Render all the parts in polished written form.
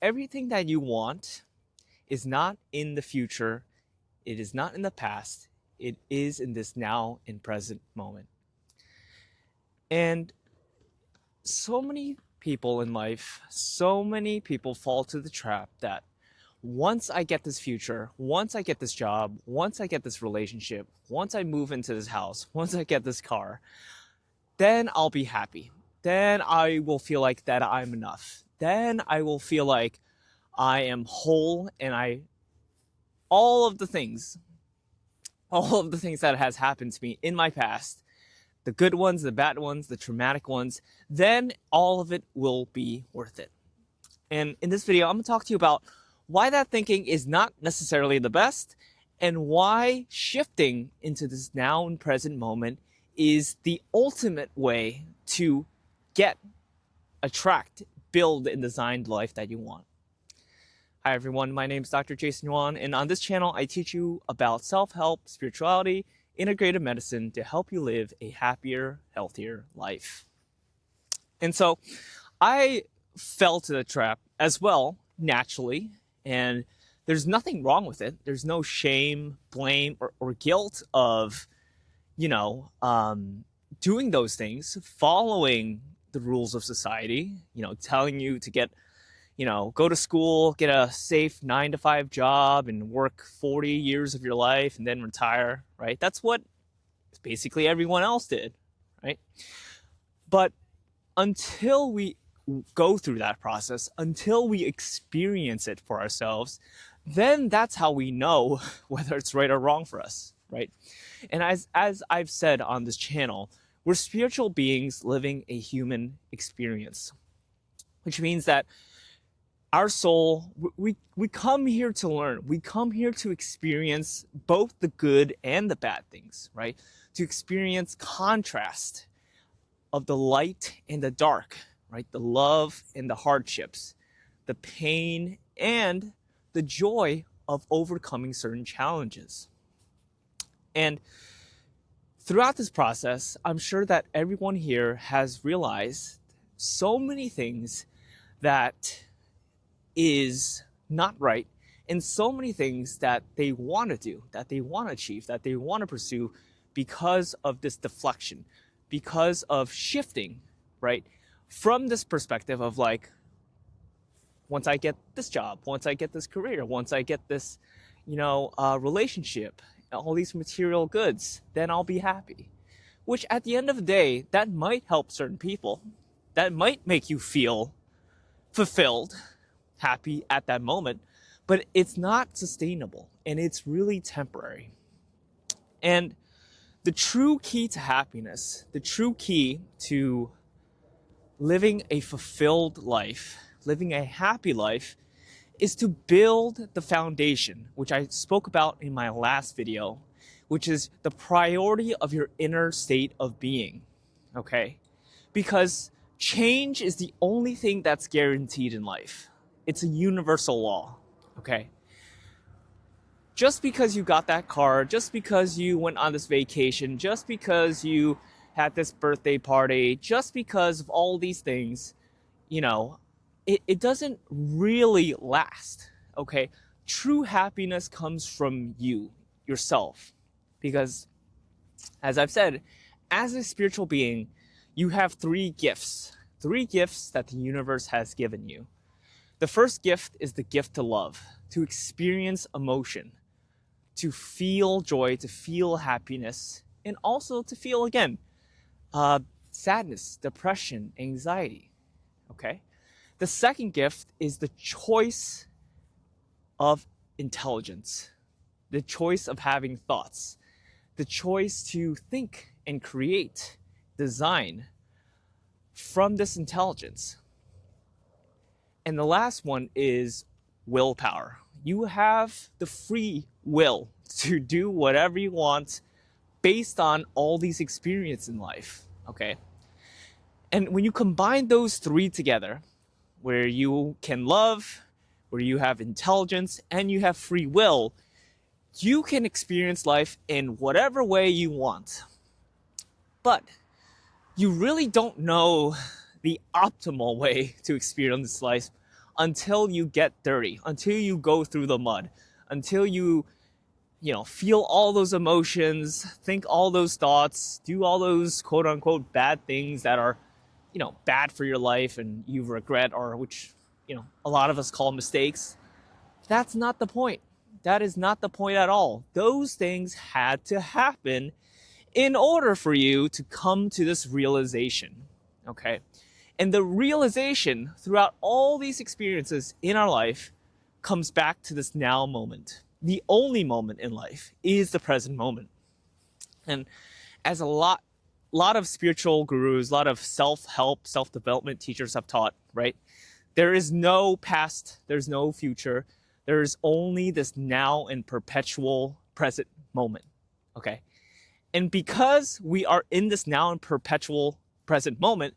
Everything that you want is not in the future, it is not in the past, it is in this now and present moment. And so many people in life, so many people fall to the trap that once I get this future, once I get this job, once I get this relationship, once I move into this house, once I get this car, then I'll be happy. Then I will feel like that I'm enough. Then I will feel like I am whole and all of the things, all of the things that has happened to me in my past, the good ones, the bad ones, the traumatic ones, then all of it will be worth it. And in this video, I'm going to talk to you about why that thinking is not necessarily the best and why shifting into this now and present moment is the ultimate way to get, attract, build, and design the life that you want. Hi everyone, my name is Dr. Jason Yuan, and on this channel I teach you about self-help, spirituality, integrative medicine to help you live a happier, healthier life. And so I fell to the trap as well, naturally, and there's nothing wrong with it. There's no shame, blame, or guilt of, doing those things, following the rules of society, telling you to get, go to school, get a safe 9-to-5 job and work 40 years of your life and then retire, right? That's what basically everyone else did, right? But until we go through that process, until we experience it for ourselves, then that's how we know whether it's right or wrong for us, right? And as I've said on this channel, we're spiritual beings living a human experience, which means that our soul, we come here to learn. We come here to experience both the good and the bad things, right? To experience contrast of the light and the dark, right? The love and the hardships, the pain and the joy of overcoming certain challenges. And throughout this process, I'm sure that everyone here has realized so many things that is not right, and so many things that they want to do, that they want to achieve, that they want to pursue because of this deflection, because of shifting, right? From this perspective of like, once I get this job, once I get this career, once I get this, relationship, all these material goods, then I'll be happy. Which at the end of the day, that might help certain people. That might make you feel fulfilled, happy at that moment, but it's not sustainable and it's really temporary. And the true key to happiness, the true key to living a fulfilled life, living a happy life, is to build the foundation, which I spoke about in my last video, which is the priority of your inner state of being, okay? Because change is the only thing that's guaranteed in life. It's a universal law, okay? Just because you got that car, just because you went on this vacation, just because you had this birthday party, just because of all these things, it doesn't really last, okay? True happiness comes from you, yourself. Because, as I've said, as a spiritual being, you have three gifts that the universe has given you. The first gift is the gift to love, to experience emotion, to feel joy, to feel happiness, and also to feel, again, sadness, depression, anxiety, okay? The second gift is the choice of intelligence, the choice of having thoughts, the choice to think and create, design from this intelligence. And the last one is willpower. You have the free will to do whatever you want based on all these experiences in life, okay? And when you combine those three together, where you can love, where you have intelligence, and you have free will, you can experience life in whatever way you want. But you really don't know the optimal way to experience life until you get dirty, until you go through the mud, until you feel all those emotions, think all those thoughts, do all those quote unquote bad things that are, bad for your life and you regret, or which, a lot of us call mistakes. That's not the point. That is not the point at all. Those things had to happen in order for you to come to this realization, okay? And the realization throughout all these experiences in our life comes back to this now moment. The only moment in life is the present moment. And as a lot of spiritual gurus, a lot of self-help, self-development teachers have taught, right? There is no past, there's no future. There's only this now and perpetual present moment, okay? And because we are in this now and perpetual present moment,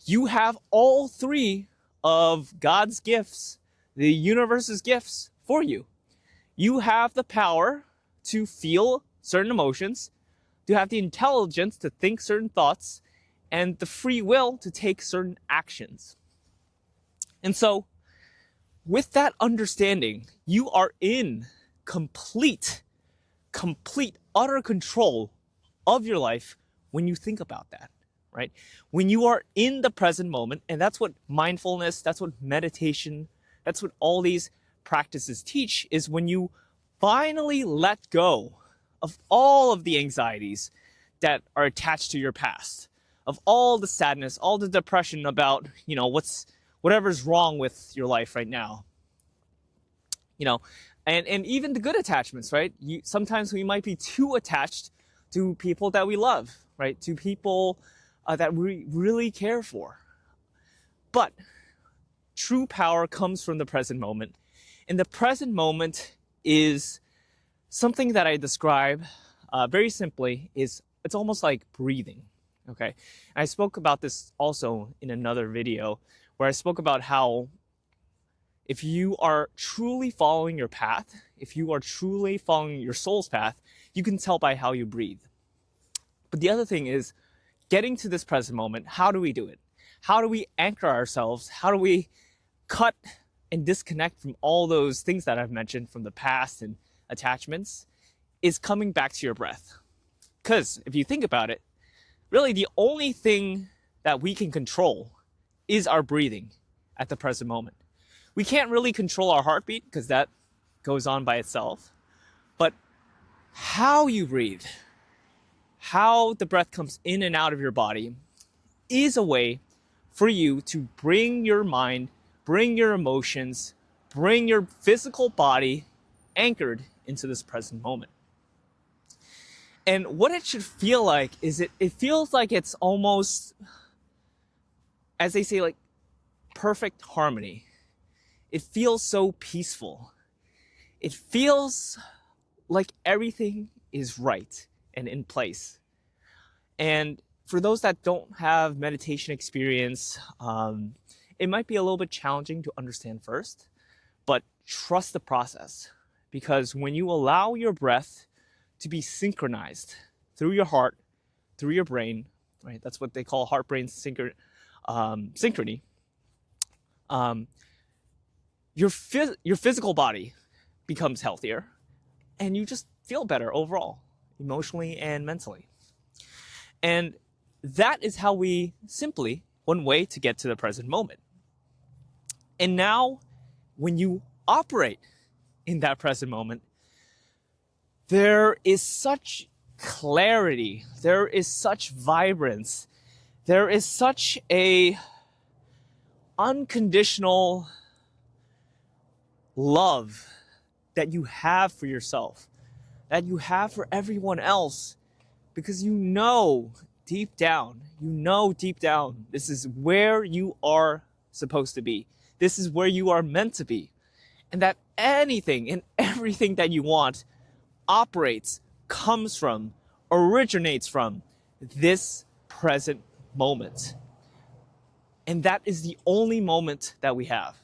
you have all three of God's gifts, the universe's gifts for you. You have the power to feel certain emotions, to have the intelligence to think certain thoughts, and the free will to take certain actions. And so, with that understanding, you are in complete, utter control of your life when you think about that, right? When you are in the present moment, and that's what mindfulness, that's what meditation, that's what all these practices teach, is when you finally let go of all of the anxieties that are attached to your past, of all the sadness, all the depression about, whatever's wrong with your life right now. And even the good attachments, right? Sometimes we might be too attached to people that we love, right? To people that we really care for. But true power comes from the present moment. And the present moment is something that I describe very simply is it's almost like breathing, okay? And I spoke about this also in another video where I spoke about how if you are truly following your path, if you are truly following your soul's path, you can tell by how you breathe. But the other thing is getting to this present moment. How do we do it? How do we anchor ourselves? How do we cut and disconnect from all those things that I've mentioned from the past and attachments? Is coming back to your breath. Because if you think about it, really the only thing that we can control is our breathing at the present moment. We can't really control our heartbeat because that goes on by itself. But how you breathe, how the breath comes in and out of your body is a way for you to bring your mind, bring your emotions, bring your physical body anchored into this present moment. And what it should feel like is it feels like it's almost, as they say, like perfect harmony. It feels so peaceful. It feels like everything is right and in place. And for those that don't have meditation experience, it might be a little bit challenging to understand first, but trust the process. Because when you allow your breath to be synchronized through your heart, through your brain, right? That's what they call heart-brain synchrony. Your physical body becomes healthier, and you just feel better overall, emotionally and mentally. And that is how one way to get to the present moment. And now, when you operate in that present moment, there is such clarity, there is such vibrance, there is such a unconditional love that you have for yourself, that you have for everyone else, because you know deep down, this is where you are supposed to be. This is where you are meant to be. And that anything and everything that you want comes from, originates from this present moment. And that is the only moment that we have.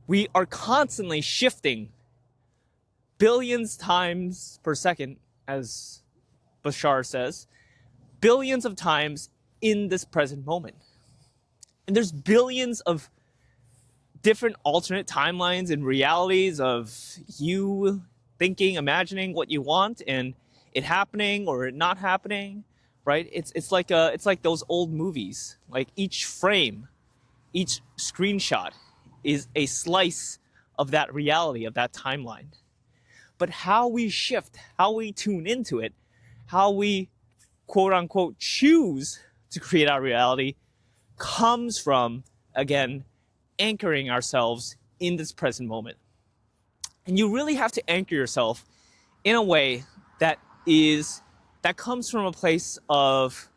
We are constantly shifting billions times per second, as Bashar says, billions of times in this present moment. And there's billions of different alternate timelines and realities of you thinking, imagining what you want and it happening or it not happening, right? It's like those old movies. Like each frame, each screenshot is a slice of that reality, of that timeline. But how we shift, how we tune into it, how we quote unquote choose to create our reality comes from, again, anchoring ourselves in this present moment. And you really have to anchor yourself in a way that comes from a place of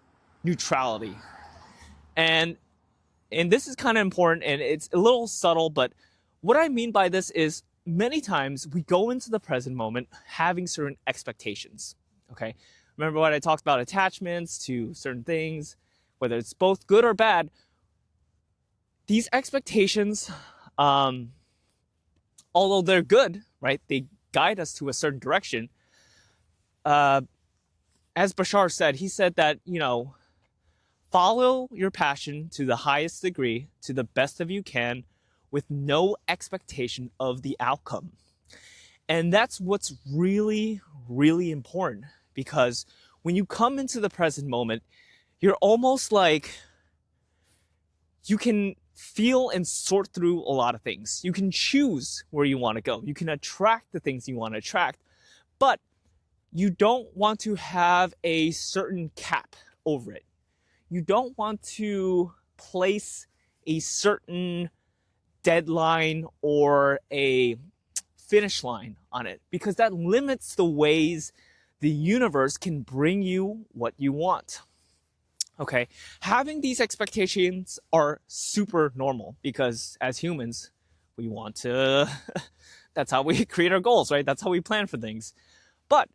neutrality. And this is kind of important, and it's a little subtle, but what I mean by this is many times we go into the present moment having certain expectations. Okay? Remember what I talked about, attachments to certain things, whether it's both good or bad. These expectations, although they're good, right? They guide us to a certain direction. As Bashar said, he said that, follow your passion to the highest degree, to the best of you can, with no expectation of the outcome. And that's what's really, really important, because when you come into the present moment, you're almost like you can feel and sort through a lot of things. You can choose where you want to go. You can attract the things you want to attract, but you don't want to have a certain cap over it. You don't want to place a certain deadline or a finish line on it, because that limits the ways the universe can bring you what you want. Okay, having these expectations are super normal, because as humans, we want to, that's how we create our goals, right? That's how we plan for things. But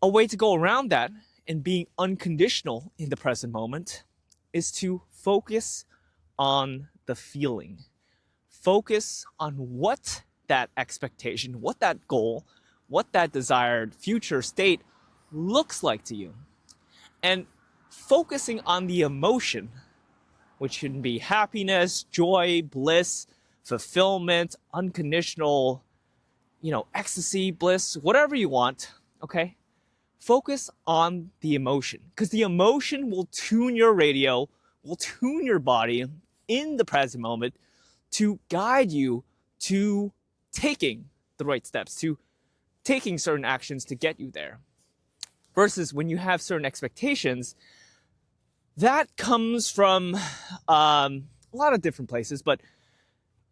a way to go around that and being unconditional in the present moment is to focus on the feeling. Focus on what that expectation, what that goal, what that desired future state looks like to you. And focusing on the emotion, which can be happiness, joy, bliss, fulfillment, unconditional, ecstasy, bliss, whatever you want, okay? Focus on the emotion, because the emotion will tune your radio, will tune your body in the present moment to guide you to taking the right steps, to taking certain actions to get you there. Versus when you have certain expectations, that comes from a lot of different places, but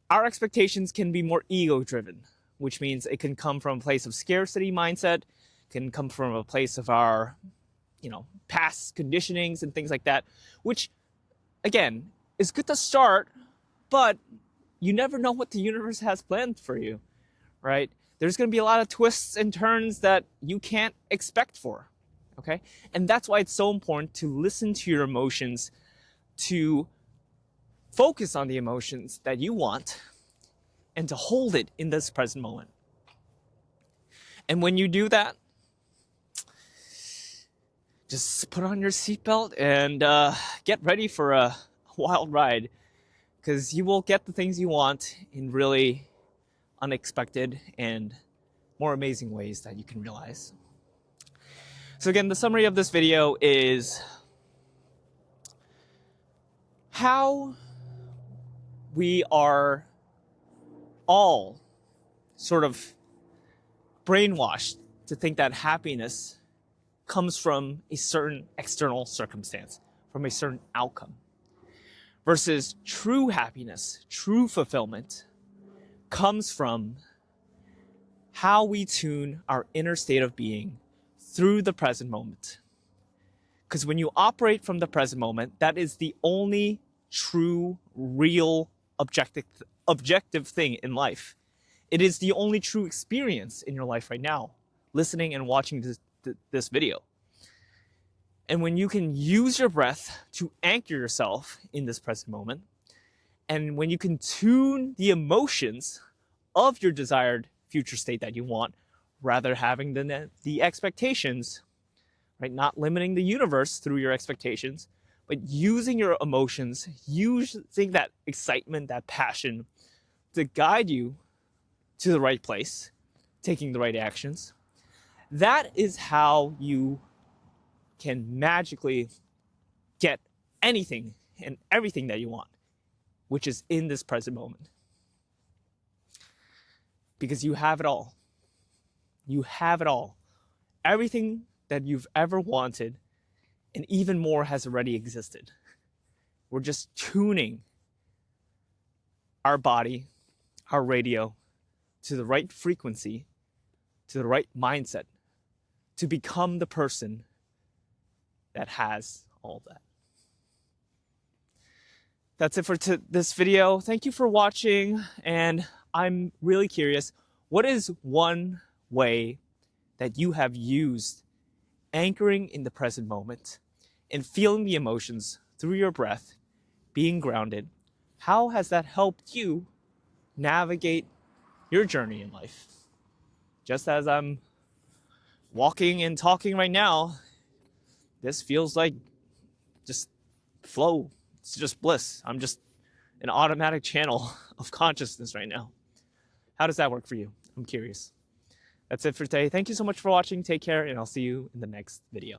our expectations can be more ego-driven, which means it can come from a place of scarcity mindset, can come from a place of our, past conditionings and things like that, which, again, is good to start, but you never know what the universe has planned for you, right? There's going to be a lot of twists and turns that you can't expect for, okay? And that's why it's so important to listen to your emotions, to focus on the emotions that you want, and to hold it in this present moment. And when you do that, just put on your seatbelt and get ready for a wild ride, because you will get the things you want in really unexpected and more amazing ways that you can realize. So again, the summary of this video is how we are all sort of brainwashed to think that happiness comes from a certain external circumstance, from a certain outcome, versus true happiness, true fulfillment comes from how we tune our inner state of being through the present moment. Because when you operate from the present moment, that is the only true, real, objective thing in life. It is the only true experience in your life right now, listening and watching this video. And when you can use your breath to anchor yourself in this present moment, and when you can tune the emotions of your desired future state that you want, rather having the expectations, right? Not limiting the universe through your expectations, but using your emotions, using that excitement, that passion to guide you to the right place, taking the right actions. That is how you can magically get anything and everything that you want, which is in this present moment. Because you have it all. You have it all. Everything that you've ever wanted and even more has already existed. We're just tuning our body, our radio, to the right frequency, to the right mindset, to become the person that has all that. That's it for this video. Thank you for watching, and I'm really curious, what is one way that you have used anchoring in the present moment and feeling the emotions through your breath, being grounded? How has that helped you navigate your journey in life? Just as I'm walking and talking right now, this feels like just flow. It's just bliss. I'm just an automatic channel of consciousness right now. How does that work for you? I'm curious. That's it for today. Thank you so much for watching. Take care, and I'll see you in the next video.